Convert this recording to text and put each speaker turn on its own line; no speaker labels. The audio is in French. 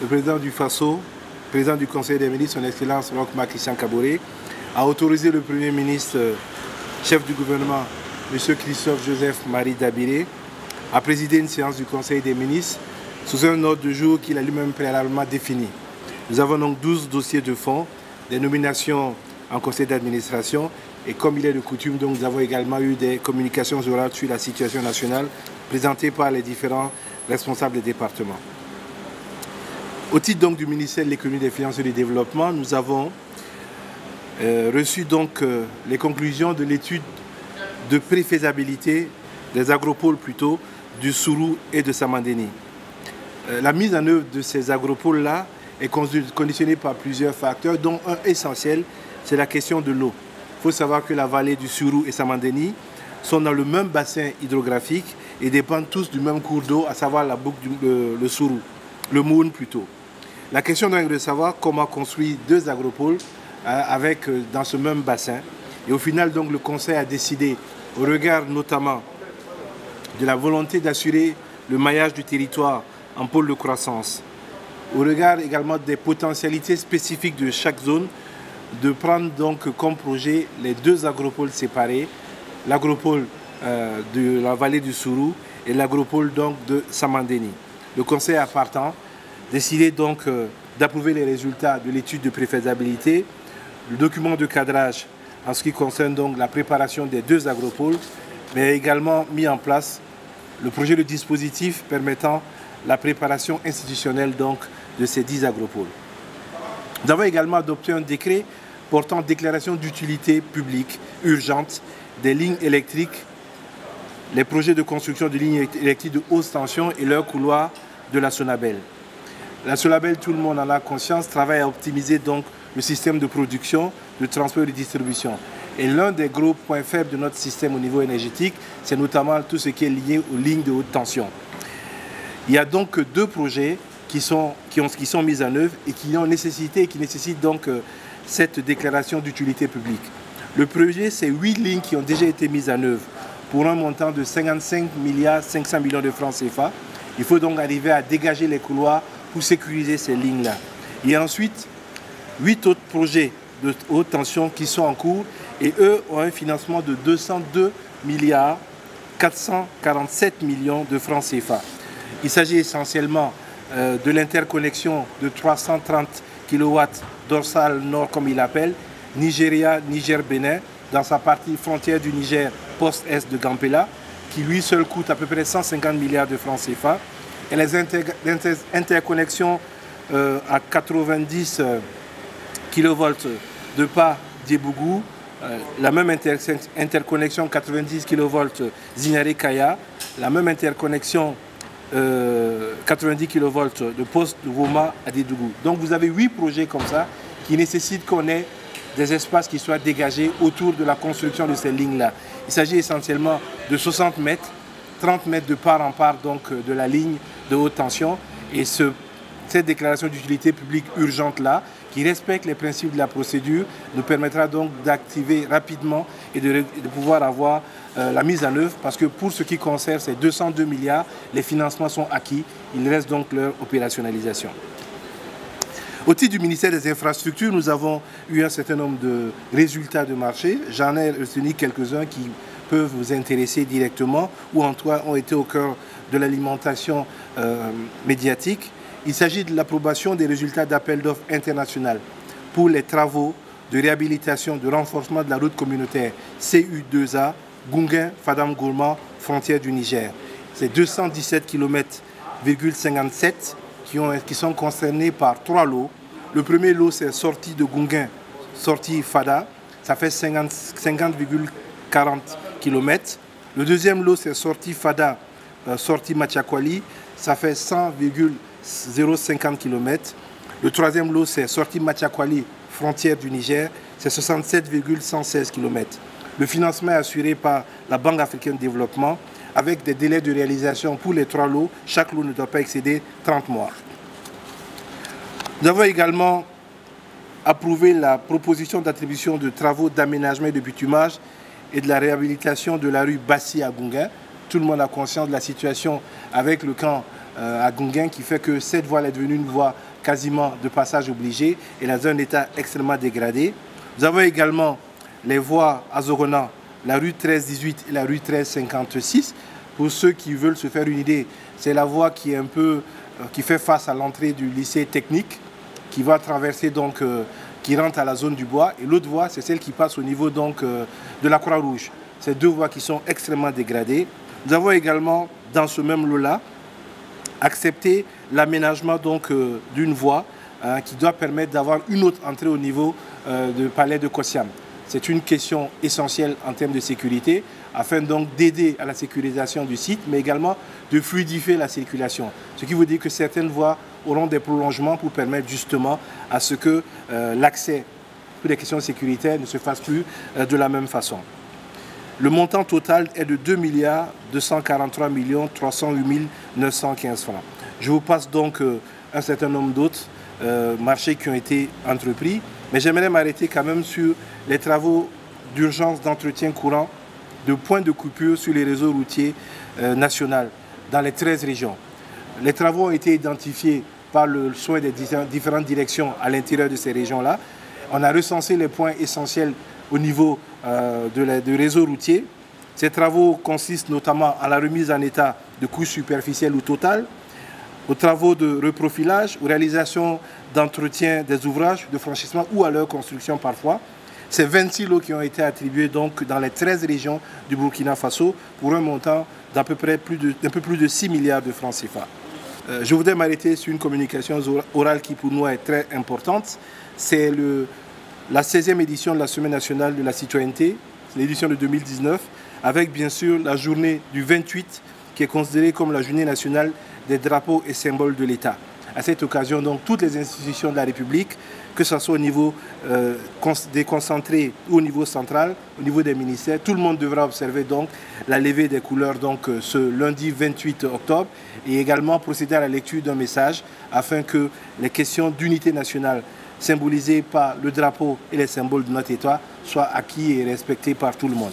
le président du FASO, président du Conseil des ministres, son Excellence Roch-Marc Christian Kaboré, a autorisé le Premier ministre, chef du gouvernement, M. Christophe Joseph Marie Dabiré, à présider une séance du Conseil des ministres sous un ordre de jour qu'il a lui-même préalablement défini. Nous avons donc 12 dossiers de fonds, des nominations en conseil d'administration et comme il est de coutume, donc, nous avons également eu des communications orales sur la situation nationale présentées par les différents responsables des départements. Au titre donc du ministère de l'économie, des finances et du développement, nous avons reçu donc les conclusions de l'étude de préfaisabilité des agropoles plutôt du Sourou et de Samandéni. La mise en œuvre de ces agropoles-là est conditionnée par plusieurs facteurs, dont un essentiel, c'est la question de l'eau. Il faut savoir que la vallée du Sourou et Samandéni sont dans le même bassin hydrographique et dépendent tous du même cours d'eau, à savoir la boucle le Sourou, le Moun plutôt. La question donc est de savoir comment construire deux agropoles dans ce même bassin. Et au final, donc, le Conseil a décidé, au regard notamment de la volonté d'assurer le maillage du territoire en pôle de croissance, au regard également des potentialités spécifiques de chaque zone, de prendre donc comme projet les deux agropoles séparés, l'agropole de la vallée du Sourou et l'agropole donc de Samandéni. Le Conseil a partant décidé donc d'approuver les résultats de l'étude de préfaisabilité, le document de cadrage en ce qui concerne donc la préparation des deux agropoles, mais également mis en place le projet de dispositif permettant la préparation institutionnelle donc de ces 10 agropoles. Nous avons également adopté un décret portant déclaration d'utilité publique urgente des lignes électriques, les projets de construction de lignes électriques de haute tension et leur couloir de la Sonabel. La Sonabel, tout le monde en a conscience, travaille à optimiser donc le système de production, de transport et de distribution. Et l'un des gros points faibles de notre système au niveau énergétique, c'est notamment tout ce qui est lié aux lignes de haute tension. Il y a donc deux projets qui sont mis en œuvre et qui nécessitent donc cette déclaration d'utilité publique. Le projet, c'est 8 lignes qui ont déjà été mises en œuvre pour un montant de 55 milliards 500 millions de francs CFA. Il faut donc arriver à dégager les couloirs pour sécuriser ces lignes-là. Il y a ensuite 8 autres projets de haute tension qui sont en cours et eux ont un financement de 202 milliards 447 millions de francs CFA. Il s'agit essentiellement de l'interconnexion de 330 kW dorsale nord, comme il l'appelle, Nigeria, Niger-Bénin, dans sa partie frontière du Niger, post-est de Gampela, qui lui seul coûte à peu près 150 milliards de francs CFA. Et les interconnexions à 90 kV de Pas-Diebougou, la même interconnexion 90 kV Zinare-Kaya, la même interconnexion 90 kV de poste de Voma à Dédougou. Donc vous avez 8 projets comme ça qui nécessitent qu'on ait des espaces qui soient dégagés autour de la construction de ces lignes-là. Il s'agit essentiellement de 60 mètres, 30 mètres de part en part donc, de la ligne de haute tension. Et cette déclaration d'utilité publique urgente-là, qui respecte les principes de la procédure, nous permettra donc d'activer rapidement et de pouvoir avoir la mise en œuvre, parce que pour ce qui concerne ces 202 milliards, les financements sont acquis, il reste donc leur opérationnalisation. Au titre du ministère des Infrastructures, nous avons eu un certain nombre de résultats de marché. J'en ai retenu quelques-uns qui peuvent vous intéresser directement ou en tout cas ont été au cœur de l'alimentation médiatique. Il s'agit de l'approbation des résultats d'appel d'offres international pour les travaux de réhabilitation, de renforcement de la route communautaire CU2A, Gunguin, Fadam Gourma, frontière du Niger. C'est 217 km,57 qui sont concernés par 3 lots. Le premier lot, c'est sortie de Gunguin, sortie Fada, ça fait 50,40 km. Le deuxième lot, c'est sortie Fada, sortie Machakwali, ça fait 100,050 km. Le troisième lot, c'est sortie Machakwali, frontière du Niger, c'est 67,116 km. Le financement est assuré par la Banque africaine de développement avec des délais de réalisation pour les 3 lots. Chaque lot ne doit pas excéder 30 mois. Nous avons également approuvé la proposition d'attribution de travaux d'aménagement et de bitumage et de la réhabilitation de la rue Bassi à Gunguin. Tout le monde a conscience de la situation avec le camp à Gungen qui fait que cette voie est devenue une voie quasiment de passage obligé et dans un état extrêmement dégradé. Nous avons également les voies à Zorona, la rue 1318 et la rue 1356. Pour ceux qui veulent se faire une idée, c'est la voie qui est qui fait face à l'entrée du lycée technique, qui va traverser donc, qui rentre à la zone du bois. Et l'autre voie, c'est celle qui passe au niveau donc, de la Croix-Rouge. Ces deux voies qui sont extrêmement dégradées. Nous avons également, dans ce même lot-là, accepté l'aménagement donc d'une voie qui doit permettre d'avoir une autre entrée au niveau du palais de Kossiam. C'est une question essentielle en termes de sécurité, afin donc d'aider à la sécurisation du site, mais également de fluidifier la circulation. Ce qui veut dire que certaines voies auront des prolongements pour permettre justement à ce que l'accès pour les questions sécuritaires ne se fasse plus de la même façon. Le montant total est de 2 243 308 915 francs. Je vous passe donc un certain nombre d'autres marchés qui ont été entrepris, mais j'aimerais m'arrêter quand même sur les travaux d'urgence d'entretien courant de points de coupure sur les réseaux routiers nationaux dans les 13 régions. Les travaux ont été identifiés par le soin des différentes directions à l'intérieur de ces régions-là. On a recensé les points essentiels au niveau du réseau routier. Ces travaux consistent notamment à la remise en état de couches superficielles ou totales, aux travaux de reprofilage, aux réalisations d'entretien des ouvrages de franchissement ou à leur construction parfois. C'est 26 lots qui ont été attribués donc dans les 13 régions du Burkina Faso pour un montant d'à peu près un peu plus de 6 milliards de francs CFA. Je voudrais m'arrêter sur une communication orale qui pour nous est très importante. C'est la 16e édition de la Semaine nationale de la citoyenneté, l'édition de 2019, avec bien sûr la journée du 28 qui est considérée comme la journée nationale des drapeaux et symboles de l'État. À cette occasion, donc, toutes les institutions de la République, que ce soit au niveau déconcentré ou au niveau central, au niveau des ministères, tout le monde devra observer donc la levée des couleurs donc, ce lundi 28 octobre et également procéder à la lecture d'un message afin que les questions d'unité nationale symbolisées par le drapeau et les symboles de notre État soient acquis et respectés par tout le monde.